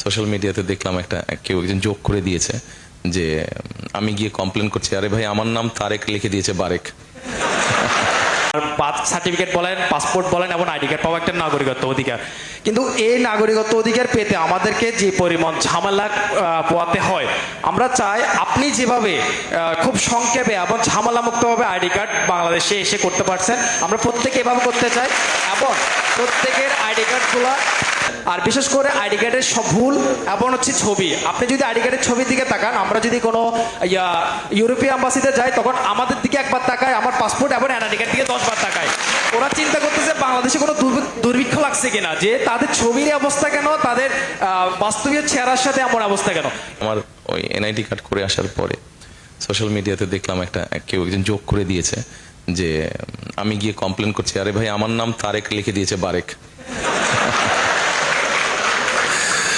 Social মিডিয়াতে দেখলাম কেউ একজন যোগ করে দিয়েছে যে আমি গিয়ে কমপ্লেন করছি, আরে ভাই আমার নাম তারেক লিখে দিয়েছে বারেক। বার্থ সার্টিফিকেট বলেন, পাসপোর্ট বলেন এবং আইডি কার্ড পাওয়া একটা নাগরিকত্ব অধিকার। কিন্তু এই নাগরিকত্ব অধিকার পেতে আমাদেরকে যে পরিমাণ ঝামেলা পোয়াতে হয়, আমরা চাই আপনি যেভাবে খুব সংক্ষেপে এবং ঝামেলা মুক্তভাবে আইডি কার্ড বাংলাদেশে এসে করতে পারছেন, আমরা প্রত্যেকে এভাবে করতে চাই এবং প্রত্যেকের আইডি কার্ডগুলো, আর বিশেষ করে আইডি কার্ডের সব ভুল এবং হচ্ছে ছবি। আপনি যদি আইডি কার্ডের ছবির দিকে তাকান, আমরা যদি কোনো ইউরোপীয় অ্যাম্বাসিতে যাই তখন আমাদের দিকে একবার তাকায়, আমার পাসপোর্ট এবং আইডি কার্ড দিকে 10 বার তাকায়। ওরা চিন্তা করতেছে বাংলাদেশে কোনো দুর্ভিক্ষ লাগছে কিনা, যে তাদের ছবির অবস্থা কেন, তাদের বাস্তবীয় চেহারার সাথে এমন অবস্থা কেন। আমার ওই এনআইডি কার্ড করে আসার পরে সোশ্যাল মিডিয়াতে দেখলাম কেউ একজন যোগ করে দিয়েছে যে আমি গিয়ে কমপ্লেন করছি, আরে ভাই আমার নাম তারেক লিখে দিয়েছে বারেক।